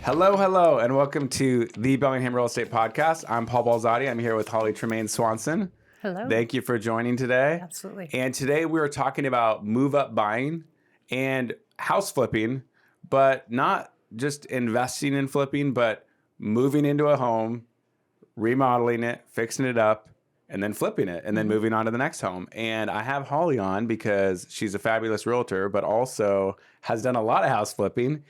Hello, and welcome to the Bellingham Real Estate Podcast. I'm Paul Balzotti. I'm here with Tremaine Swanson. Hello. Thank you for joining today. Absolutely. And today we are talking about move-up buying and house flipping, but not just investing in flipping, but moving into a home, remodeling it, fixing it up, and then flipping it, and then moving on to the next home. And I have Holly on because she's a fabulous realtor, but also has done a lot of house flipping.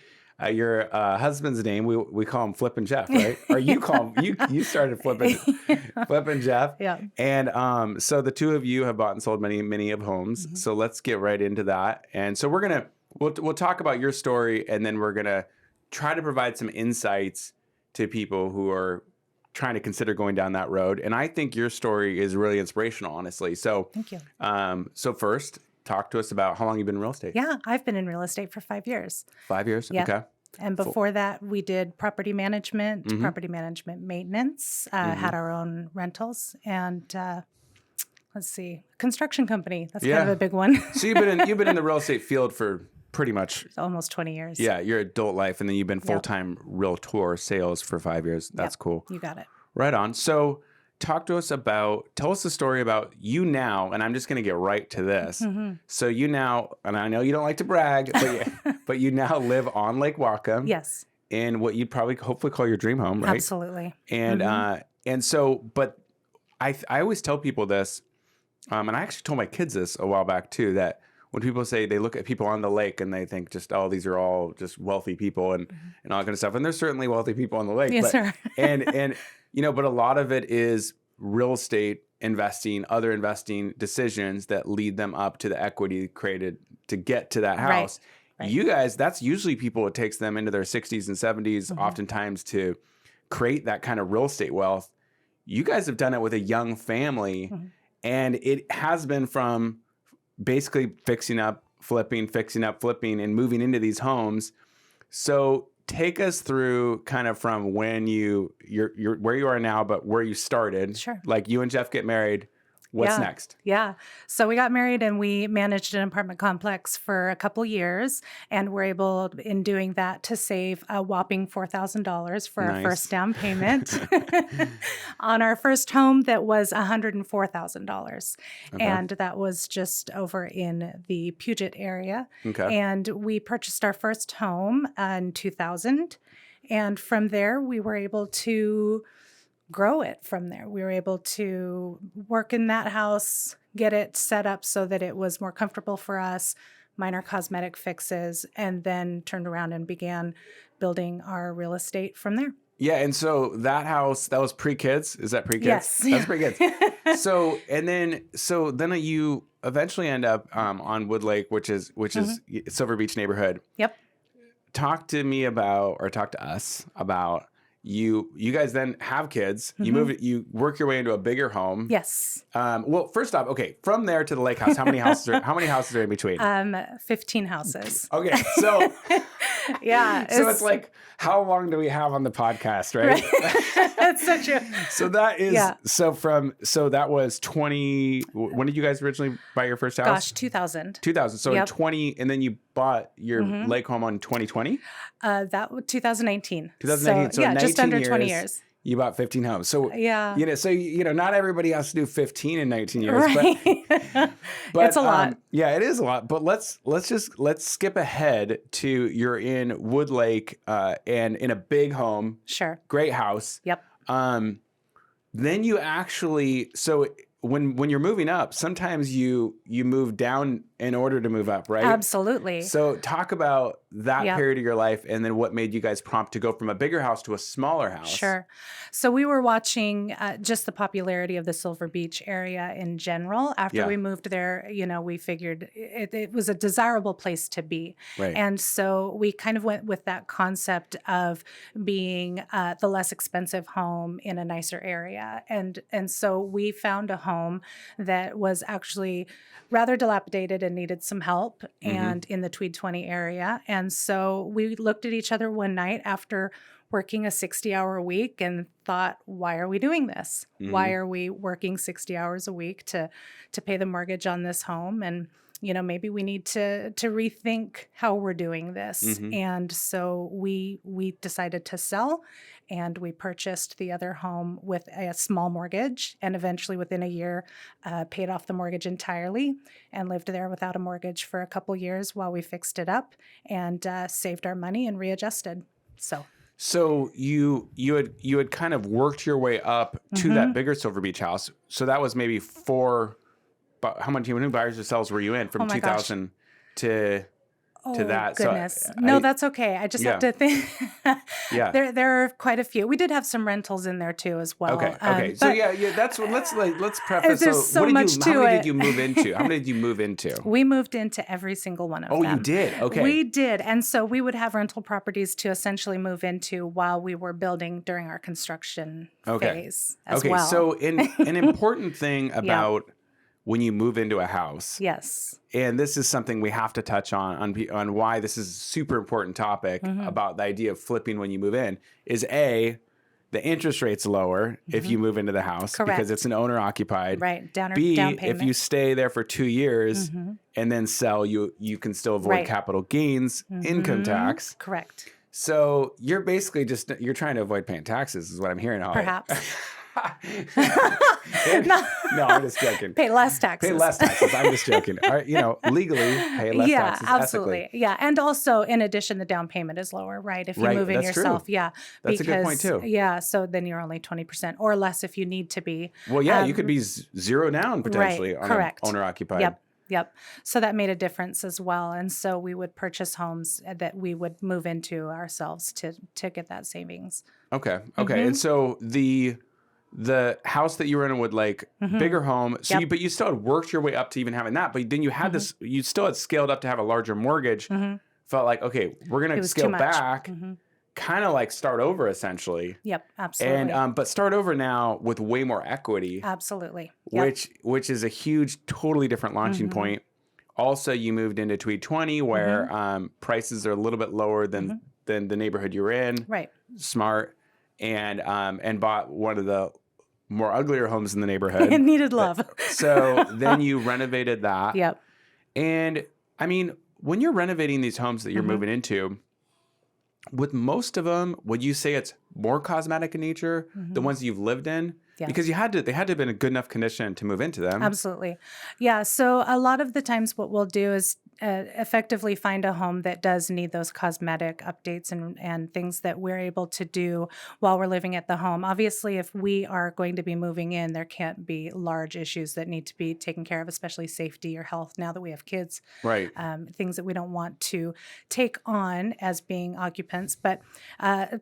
Your husband's name, we call him Flippin Jeff, right? Or you call him, you started Flippin Jeff. Yeah. And so the two of you have bought and sold many of homes. Mm-hmm. So let's get right into that. And so we'll talk about your story, and then we're gonna try to provide some insights to people who are trying to consider going down that road. And I think your story is really inspirational, honestly. So thank you. So first, talk to us about how long you've been in real estate. Yeah, I've been in real estate for 5 years. 5 years? Yeah. Okay. And before that, we did property management, maintenance, had our own rentals, and construction company. That's kind of a big one. So you've been in the real estate field for pretty much almost 20 years. Yeah, your adult life, and then you've been full-time realtor sales for 5 years. That's cool. You got it. Right on. So tell us the story about you now, and I'm just going to get right to this. Mm-hmm. So you now, and I know you don't like to brag, but you now live on Lake Whatcom. Yes. In what you'd probably hopefully call your dream home, right? Absolutely. And so, but I always tell people this, and I actually told my kids this a while back too, that when people say they look at people on the lake and they think just, oh, these are all just wealthy people and all that kind of stuff. And there's certainly wealthy people on the lake. Yes, sir. and but a lot of it is real estate investing, other investing decisions that lead them up to the equity created to get to that house. Right. You guys, that's usually people, it takes them into their 60s and 70s oftentimes to create that kind of real estate wealth. You guys have done it with a young family, and it has been from basically fixing up, flipping, and moving into these homes. So take us through kind of from when you're where you are now, but where you started. Sure. Like you and Jeff get married. What's next? Yeah. So we got married and we managed an apartment complex for a couple years, and we're able in doing that to save a whopping $4,000 for our first down payment on our first home that was $104,000. Okay. And that was just over in the Puget area. Okay. And we purchased our first home in 2000. And from there, we were able to grow it from there. We were able to work in that house, get it set up so that it was more comfortable for us, minor cosmetic fixes, and then turned around and began building our real estate from there. Yeah, and so that house, that was pre-kids? Is that pre-kids? Yes. That's pre-kids. So then you eventually end up on Wood Lake, which is Silver Beach neighborhood. Yep. Talk to us about you guys then have kids. You work your way into a bigger home. Yes. Well, first off, okay, from there to the lake house, how many houses are in between? 15 houses. Okay. So yeah. So it's like, how long do we have on the podcast, right? That's so true. So that is so that was 20. When did you guys originally buy your first house? Gosh, 2000. 2000. So in 20, and then you bought your lake home on 2020? That was 2019. 2019. So yeah, just under 20 years. You bought 15 homes. So yeah, not everybody has to do 15 in 19 years, right. but it's a lot. Yeah, it is a lot. But let's skip ahead to you're in Wood Lake and in a big home. Sure. Great house. Yep. Then you actually when you're moving up, sometimes you move down in order to move up, right? Absolutely. So talk about that period of your life, and then what made you guys prompt to go from a bigger house to a smaller house. Sure. So we were watching just the popularity of the Silver Beach area in general. After we moved there, we figured it was a desirable place to be. Right. And so we kind of went with that concept of being the less expensive home in a nicer area. And so we found a home that was actually rather dilapidated and needed some help, and in the Tweed 20 area. And so we looked at each other one night after working a 60-hour week and thought, why are we doing this? Why are we working 60 hours a week to pay the mortgage on this home? And maybe we need to rethink how we're doing this. Mm-hmm. And so we decided to sell, and we purchased the other home with a small mortgage, and eventually within a year paid off the mortgage entirely and lived there without a mortgage for a couple years while we fixed it up and saved our money and readjusted. So you had kind of worked your way up to that bigger Silver Beach house. So that was maybe but how many buyers or sales were you in from 2000 to that? Goodness. So no, that's okay. I just have to think. Yeah. There are quite a few. We did have some rentals in there too as well. Okay. So that's what let's preface. There's so much to it. How many did you move into? How many did you move into? We moved into every single one of them. Oh, you did? Okay. We did. And so we would have rental properties to essentially move into while we were building during our construction phase as well. So an important thing about when you move into a house. Yes. And this is something we have to touch on why this is a super important topic about the idea of flipping when you move in is A, the interest rate's lower if you move into the house because it's an owner occupied. Right. Down payment. If you stay there for 2 years and then sell, you can still avoid capital gains, income tax. Correct. So you're basically you're trying to avoid paying taxes is what I'm hearing. Perhaps. No, I'm just joking. Pay less taxes. Pay less taxes. I'm just joking. Legally, pay less taxes. Yeah, absolutely. Ethically. Yeah, and also, in addition, the down payment is lower, right? If you move in yourself, true. That's a good point too. Yeah, so then you're only 20% or less if you need to be. Well, yeah, you could be zero down potentially on an owner occupied. Yep. So that made a difference as well. And so we would purchase homes that we would move into ourselves to get that savings. Okay. And so the house that you were in would bigger home. So but you still had worked your way up to even having that. But then you had this, you still had scaled up to have a larger mortgage. Felt like, okay, we're going to scale back, kind of start over essentially. Yep, absolutely. And, but start over now with way more equity. Absolutely. Yep. Which is a huge, totally different launching point. Also, you moved into Tweed 20 where prices are a little bit lower than the neighborhood you were in. Right. Smart. And bought one of the more uglier homes in the neighborhood. It needed love. So then you renovated that. Yep. And I mean, when you're renovating these homes that you're moving into, with most of them, would you say it's more cosmetic in nature, the ones that you've lived in? Yeah. Because they had to have been in good enough condition to move into them. Absolutely. Yeah. So a lot of the times what we'll do is effectively find a home that does need those cosmetic updates and things that we're able to do while we're living at the home. Obviously, if we are going to be moving in, there can't be large issues that need to be taken care of, especially safety or health now that we have kids. Right. Things that we don't want to take on as being occupants. But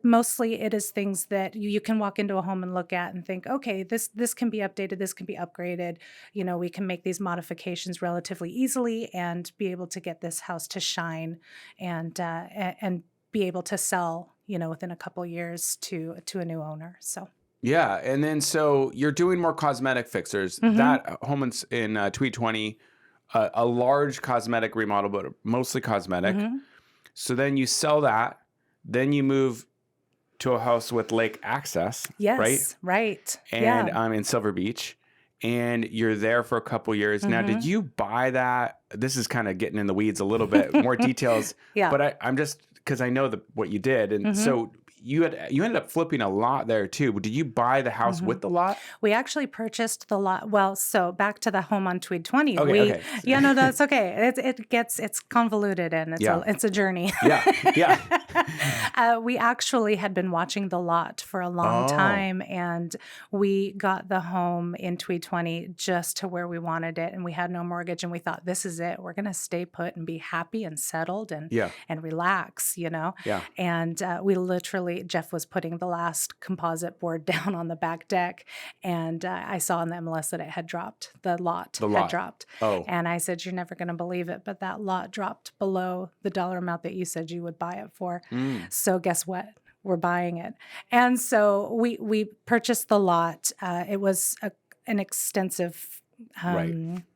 mostly it is things that you can walk into a home and look at and think, okay, this can be updated, this can be upgraded. We can make these modifications relatively easily and be able to get this house to shine and be able to sell, within a couple years to a new owner. So. Yeah, and then so you're doing more cosmetic fixers. That home in Tweed 20, a large cosmetic remodel, but mostly cosmetic. So then you sell that. Then you move to a house with lake access. Yes, right. And in Silver Beach. And you're there for a couple years. Now, did you buy that? This is kind of getting in the weeds a little bit, more details. But I'm just, because I know what you did. And so you ended up flipping a lot there too. Did you buy the house with the lot? We actually purchased the lot. Well, so back to the home on Tweed 20. Okay. Yeah, no, that's okay. It's convoluted and it's a journey. We actually had been watching the lot for a long time, and we got the home in Tweed 20 just to where we wanted it, and we had no mortgage, and we thought, this is it. We're going to stay put and be happy and settled and relax, And we literally, Jeff was putting the last composite board down on the back deck, and I saw on the MLS that it had dropped. The lot had dropped. Oh. And I said, you're never going to believe it, but that lot dropped below the dollar amount that you said you would buy it for. So guess what? We're buying it. And so we purchased the lot. It was an extensive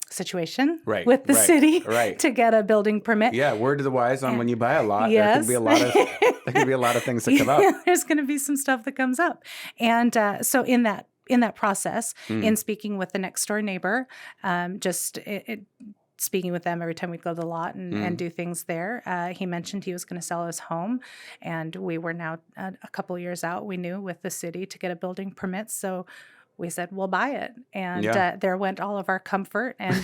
situation with the city to get a building permit. Yeah, word to the wise on when you buy a lot, there could be a lot of things that come up. There's going to be some stuff that comes up. And so in that process, in speaking with the next door neighbor, speaking with them every time we'd go to the lot and do things there. He mentioned he was going to sell his home, and we were now a couple years out, we knew, with the city to get a building permit. So we said, we'll buy it. And there went all of our comfort. And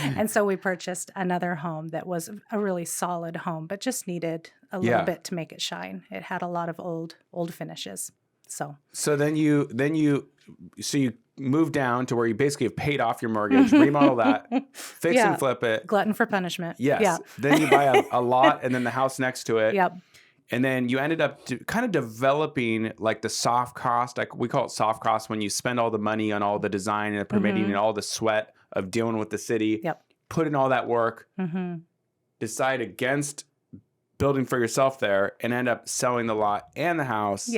and so we purchased another home that was a really solid home, but just needed a little bit to make it shine. It had a lot of old finishes. So then you move down to where you basically have paid off your mortgage, remodel that, fix and flip it. Glutton for punishment. Yes. Yeah. Then you buy a lot and then the house next to it. Yep. And then you ended up kind of developing like the soft cost, like we call it soft cost, when you spend all the money on all the design and the permitting and all the sweat of dealing with the city, put in all that work, decide against building for yourself there, and end up selling the lot and the house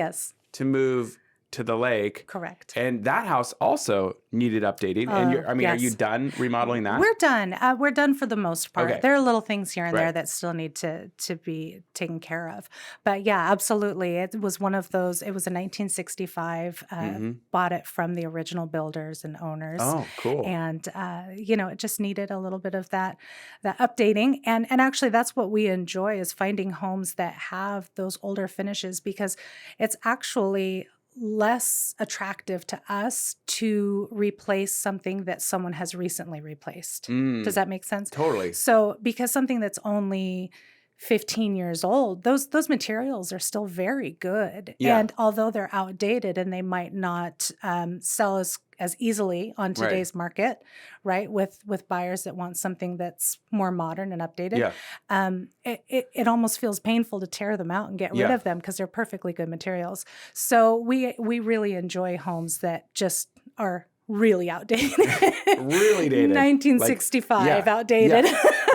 to move to the lake. Correct. And that house also needed updating. And are you done remodeling that? We're done. We're done for the most part. Okay. There are little things here and there that still need to be taken care of. But yeah, absolutely. It was one of those. It was a 1965. Bought it from the original builders and owners. Oh, cool. And it just needed a little bit of that updating. And actually, that's what we enjoy, is finding homes that have those older finishes, because it's actually less attractive to us to replace something that someone has recently replaced. Does that make sense? Totally. So because something that's only 15 years old, those materials are still very good. Yeah. And although they're outdated and they might not sell as easily on today's market, right? With buyers that want something that's more modern and updated. Yeah. It almost feels painful to tear them out and get rid of them, because they're perfectly good materials. So we really enjoy homes that just are really outdated. Really dated. 1965 outdated.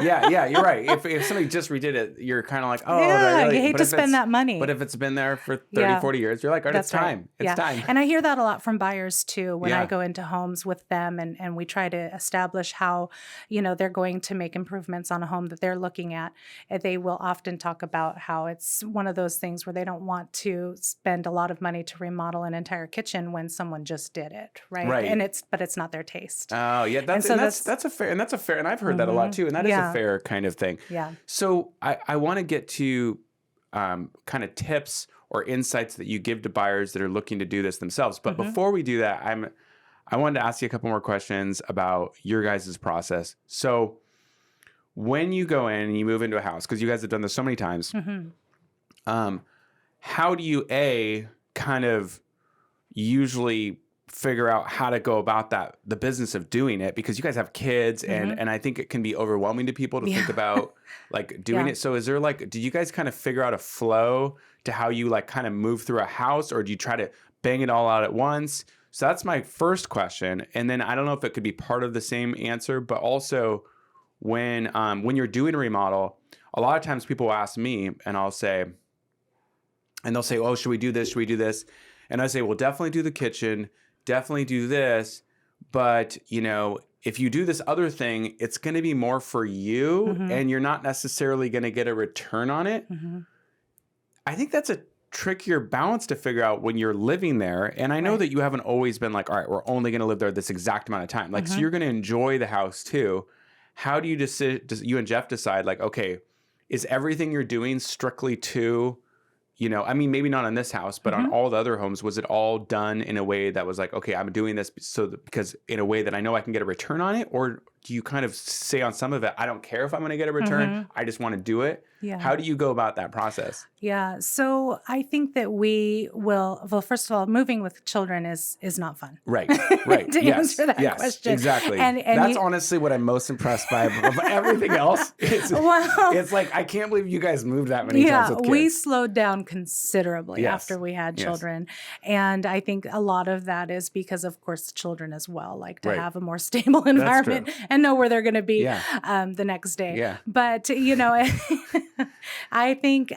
Yeah, you're right. If somebody just redid it, you're kind of like, oh, really? You hate to spend that money. But if it's been there for 30, 40 years, you're like, all right, it's time. It's time. And I hear that a lot from buyers too, when I go into homes with them and we try to establish how, they're going to make improvements on a home that they're looking at. They will often talk about how it's one of those things where they don't want to spend a lot of money to remodel an entire kitchen when someone just did it, right? And it's not their taste. Oh, yeah, that's a fair, and I've heard that a lot too, and that is a fair kind of thing. Yeah. So I want to get to kind of tips or insights that you give to buyers that are looking to do this themselves. But before we do that, I wanted to ask you a couple more questions about your guys' process. So when you go in and you move into a house, because you guys have done this so many times, how do you kind of usually figure out how to go about the business of doing it, because you guys have kids and I think it can be overwhelming to people to think about like doing it. So is there did you guys kind of figure out a flow to how you kind of move through a house, or do you try to bang it all out at once? So that's my first question. And then I don't know if it could be part of the same answer, but also when you're doing a remodel, a lot of times people ask me and they'll say, oh, should we do this? Should we do this? And I say, well, definitely do the kitchen. Definitely do this, but if you do this other thing, it's going to be more for you and you're not necessarily going to get a return on it. I think that's a trickier balance to figure out when you're living there. And I know that you haven't always been like, all right, we're only going to live there this exact amount of time. So you're going to enjoy the house too. How do you you and Jeff decide okay, is everything you're doing strictly to maybe not on this house, but on all the other homes, was it all done in a way that was like, okay, I'm doing this because in a way that I know I can get a return on it? Or do you kind of say on some of it, I don't care if I'm going to get a return, I just want to do it? Yeah. How do you go about that process? Yeah. So I think that we will, first of all, moving with children is not fun. Right. To answer that question. Exactly. And that's honestly what I'm most impressed by of everything else. It's like, I can't believe you guys moved that many times with kids. We slowed down considerably after we had children. And I think a lot of that is because, of course, children as well like to have a more stable environment and know where they're going to be the next day. Yeah. But, I think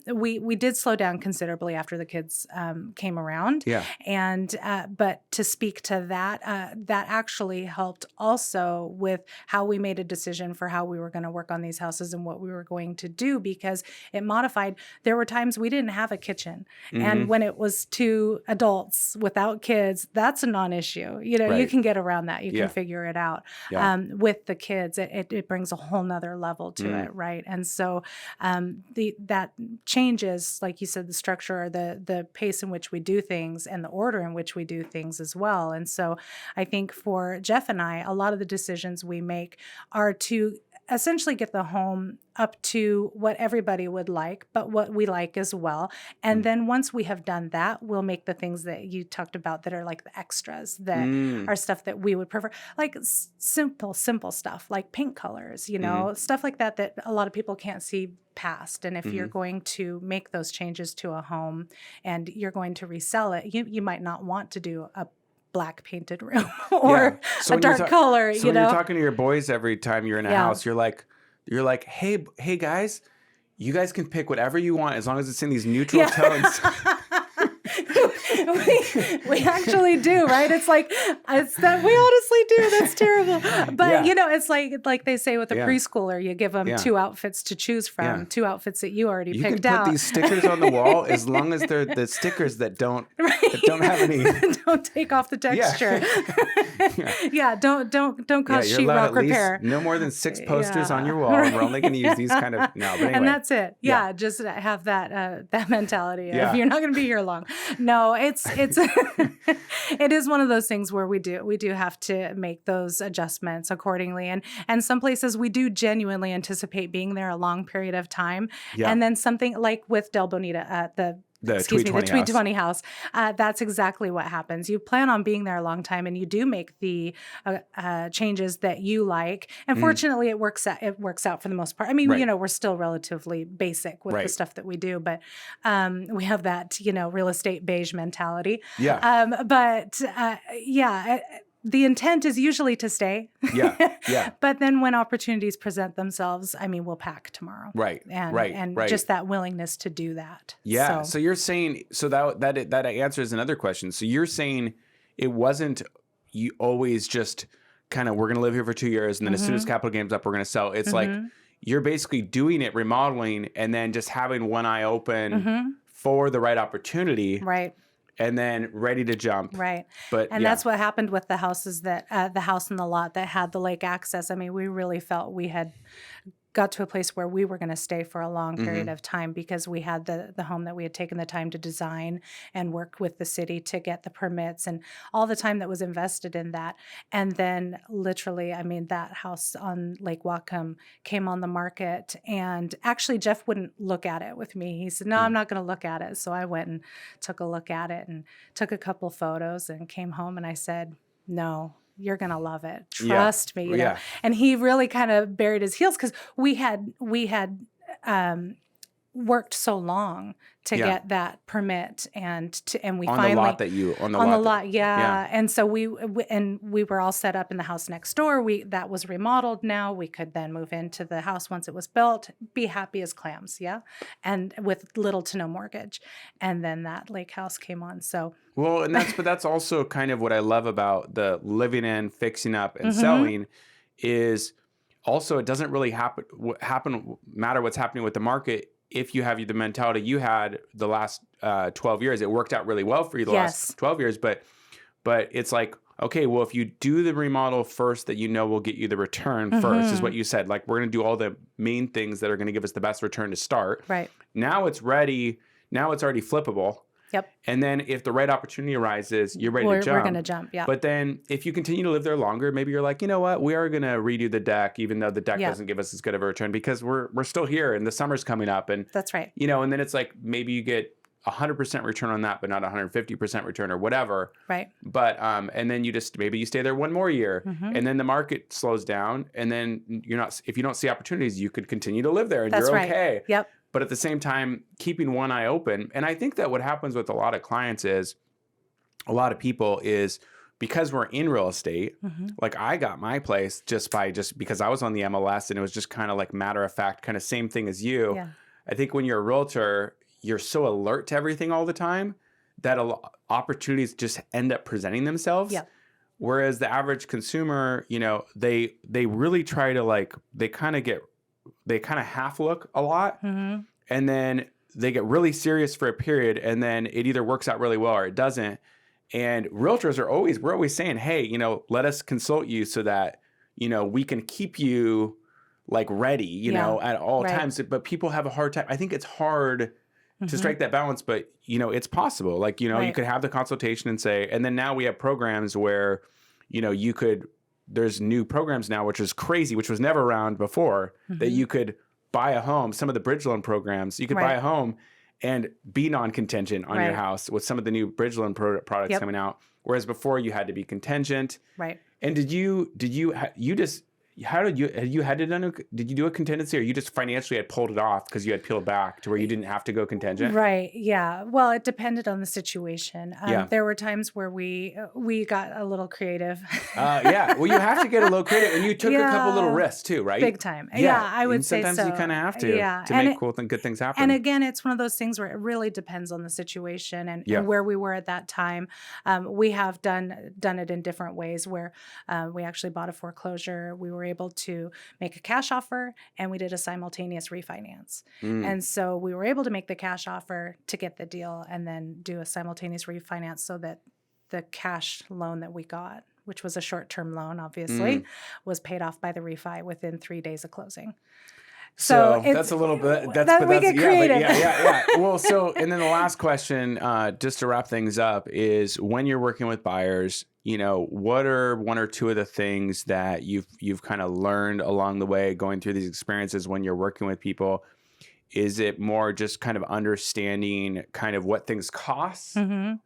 we did slow down considerably after the kids came around. Yeah. And but to speak to that, that actually helped also with how we made a decision for how we were going to work on these houses and what we were going to do, because it modified. There were times we didn't have a kitchen. And when it was two adults without kids, that's a non-issue. You can get around that. You can figure it out. Yeah. with the kids, it brings a whole nother level to it, right? And so that changes, like you said, the structure or the pace in which we do things and the order in which we do things as well. And so I think for Jeff and I, a lot of the decisions we make are to essentially get the home up to what everybody would like, but what we like as well. And then once we have done that, we'll make the things that you talked about that are like the extras that are stuff that we would prefer, like simple stuff like paint colors, stuff like that a lot of people can't see past. And if you're going to make those changes to a home and you're going to resell it, you might not want to do a black painted room or a dark color. So when you're talking to your boys every time you're in a house, you're like, hey guys, you guys can pick whatever you want as long as it's in these neutral tones. we actually do, right? It's that we honestly do. That's terrible. But it's like they say with a preschooler, you give them 2 outfits to choose from, 2 outfits that you already picked out. You can put these stickers on the wall as long as they're the stickers that don't have any. Don't take off the texture. Don't cause sheetrock repair. No more than 6 posters on your wall. And we're only going to use these kind of but anyway. And that's it. Just have that mentality of you're not going to be here long. No, it's it is one of those things where we do have to make those adjustments accordingly. And some places we do genuinely anticipate being there a long period of time. Yeah. And then something like with Del Bonita, the Tweed 20 house. That's exactly what happens. You plan on being there a long time, and you do make the changes that you like. And fortunately, it works out for the most part. I mean, we're still relatively basic with the stuff that we do, but we have that real estate beige mentality. Yeah. The intent is usually to stay. Yeah. But then when opportunities present themselves, we'll pack tomorrow. Right. And just that willingness to do that. Yeah. So you're saying, that answers another question. So you're saying it wasn't you always just kind of, we're going to live here for 2 years, and then as soon as capital gains up, we're going to sell. It's like you're basically doing it, remodeling, and then just having one eye open for the right opportunity. Right. And then ready to jump. Right. That's what happened with the houses the house and the lot that had the lake access. We really felt we had got to a place where we were going to stay for a long period of time because we had the home that we had taken the time to design and work with the city to get the permits and all the time that was invested in that. And then literally, that house on Lake Whatcom came on the market, and actually Jeff wouldn't look at it with me. He said, no, I'm not going to look at it. So I went and took a look at it and took a couple photos and came home, and I said, no, you're going to love it. Trust me. You know? And he really kind of buried his heels because we had worked so long to get that permit and we on finally on the lot. And so we were all set up in the house next door. That was remodeled. Now we could then move into the house once it was built, be happy as clams. And with little to no mortgage. And then that lake house came on. So well, and that's also kind of what I love about the living in, fixing up, and selling is also it doesn't really matter what's happening with the market. If you have the mentality you had the last 12 years, it worked out really well for you the last 12 years. But it's like, okay, well, if you do the remodel first that will get you the return first, is what you said. Like, we're going to do all the main things that are going to give us the best return to start. Right. Now it's ready. Now it's already flippable. Yep. And then if the right opportunity arises, you're ready to jump. We're going to jump, yeah. But then if you continue to live there longer, maybe you're like, you know what? We are going to redo the deck, even though the deck doesn't give us as good of a return because we're still here and the summer's coming up. And that's right. And then it's like maybe you get 100% return on that, but not 150% return or whatever. Right. But and then maybe you stay there one more year, and then the market slows down, and then if you don't see opportunities, you could continue to live there, and you're okay. Yep. But at the same time, keeping one eye open. And I think that what happens with a lot of clients is, because we're in real estate, like I got my place just because I was on the MLS and it was just kind of like matter of fact, kind of same thing as you. Yeah. I think when you're a realtor, you're so alert to everything all the time that opportunities just end up presenting themselves. Yeah. Whereas the average consumer, they really try to they kind of half look a lot, and then they get really serious for a period, and then it either works out really well or it doesn't. And realtors we're always saying, hey, let us consult you so that we can keep you like ready, at all times. But people have a hard time. I think it's hard to strike that balance, but it's possible. Like, you could have the consultation and say, and then now we have programs where, there's new programs now, which is crazy, which was never around before, that you could buy a home. Some of the bridge loan programs, you could buy a home and be non-contingent on your house with some of the new bridge loan products coming out. Whereas before you had to be contingent. Right. And did you do a contingency, or you just financially had pulled it off because you had peeled back to where you didn't have to go contingent? Right. Yeah. Well, it depended on the situation. There were times where we got a little creative. Yeah. Well, you have to get a little creative, and you took a couple little risks too, right? Big time. Yeah, I would say so. Sometimes you kind of have to make good things happen. And again, it's one of those things where it really depends on the situation and where we were at that time. We have done it in different ways where we actually bought a foreclosure. We were able to make a cash offer, and we did a simultaneous refinance. And so we were able to make the cash offer to get the deal and then do a simultaneous refinance so that the cash loan that we got, which was a short-term loan, obviously, was paid off by the refi within 3 days of closing. So that's a little bit. We get creative. Yeah. Well, and then the last question, just to wrap things up, is when you're working with buyers, what are one or two of the things that you've kind of learned along the way going through these experiences when you're working with people? Is it more just kind of understanding kind of what things cost,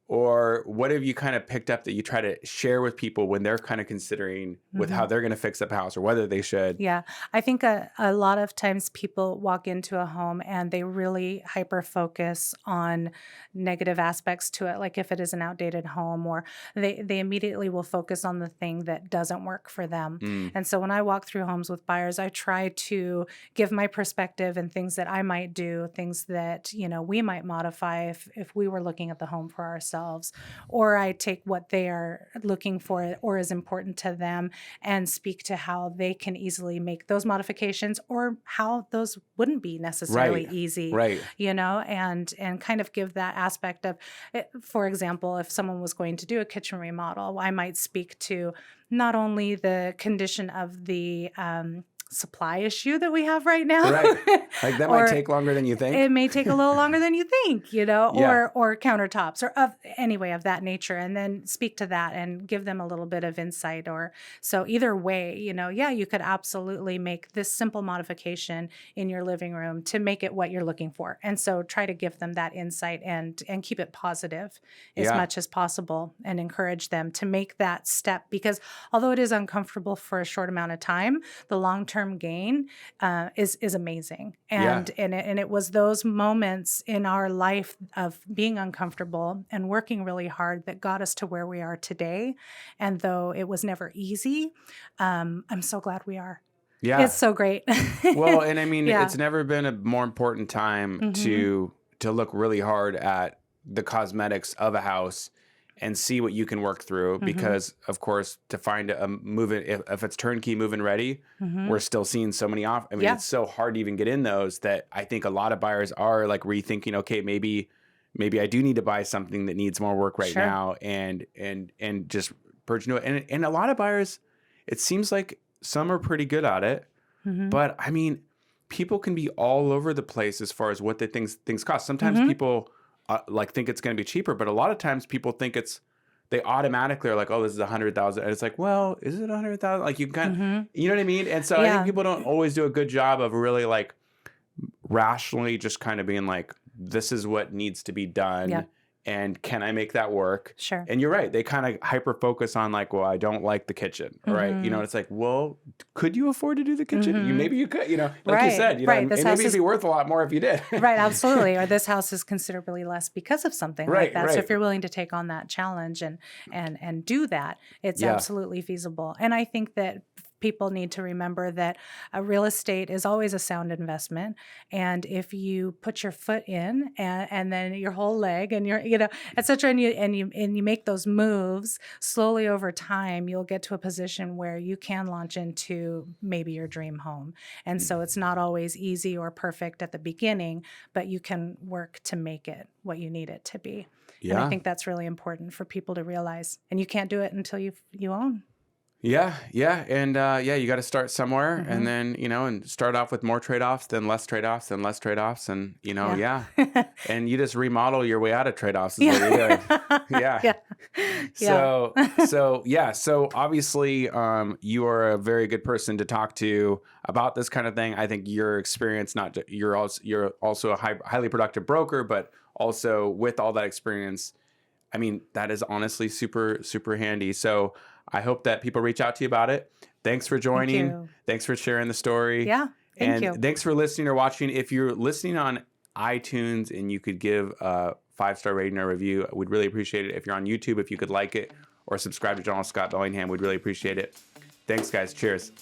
or what have you kind of picked up that you try to share with people when they're kind of considering with how they're going to fix up a house or whether they should? Yeah, I think a lot of times people walk into a home and they really hyper focus on negative aspects to it, like if it is an outdated home, or they immediately will focus on the thing that doesn't work for them. And so when I walk through homes with buyers, I try to give my perspective and things that I might do, things that we might modify if we were looking at the home for ourselves, or I take what they are looking for or is important to them and speak to how they can easily make those modifications, or how those wouldn't be necessarily easy, and kind of give that aspect of it. For example, if someone was going to do a kitchen remodel, I might speak to not only the condition of the supply issue that we have right now. Right. Like that might take longer than you think. It may take a little longer than you think, or countertops or of that nature, and then speak to that and give them a little bit of insight. Or so either way, you could absolutely make this simple modification in your living room to make it what you're looking for. And so try to give them that insight and keep it positive as much as possible, and encourage them to make that step, because although it is uncomfortable for a short amount of time, the long-term gain is amazing. And it was those moments in our life of being uncomfortable and working really hard that got us to where we are today. And though it was never easy, I'm so glad we are. Yeah. It's so great. Well, and I mean, it's never been a more important time to look really hard at the cosmetics of a house and see what you can work through, because of course, to find a move-in, if it's turnkey move-in ready, we're still seeing so many off. I mean, it's so hard to even get in those that I think a lot of buyers are like rethinking, okay, maybe I do need to buy something that needs more work right now, and just purge new it. And a lot of buyers, it seems like some are pretty good at it, but I mean, people can be all over the place as far as what the things cost. Sometimes people think it's going to be cheaper, but a lot of times people think they automatically are like, oh, this is $100,000. And it's like, well, is it $100,000? Like you kind of, you know what I mean? And so I think people don't always do a good job of really like rationally just kind of being like, this is what needs to be done. Yeah. And can I make that work? Sure. And you're right. They kind of hyper focus on like, well, I don't like the kitchen, right? It's like, well, could you afford to do the kitchen? Maybe you could, like you said, and maybe it'd be worth a lot more if you did. Right. Absolutely. Or this house is considerably less because of something like that. So if you're willing to take on that challenge and do that, it's absolutely feasible. And I think that people need to remember that real estate is always a sound investment. And if you put your foot in and then your whole leg and your, et cetera, and you make those moves slowly over time, you'll get to a position where you can launch into maybe your dream home. And so it's not always easy or perfect at the beginning, but you can work to make it what you need it to be. Yeah. And I think that's really important for people to realize. And you can't do it until you own. Yeah. And you got to start somewhere, and then, and start off with more trade-offs, then less trade-offs, then less trade-offs. And, and you just remodel your way out of trade-offs is what you're doing. Yeah. So obviously, you are a very good person to talk to about this kind of thing. I think your experience, you're also a highly productive broker, but also with all that experience, I mean, that is honestly super, super handy. So I hope that people reach out to you about it. Thanks for joining. Thanks for sharing the story. Yeah. Thank you. Thanks for listening or watching. If you're listening on iTunes and you could give a 5-star rating or review, we'd really appreciate it. If you're on YouTube, if you could like it or subscribe to General Scott Bellingham, we'd really appreciate it. Thanks, guys. Cheers.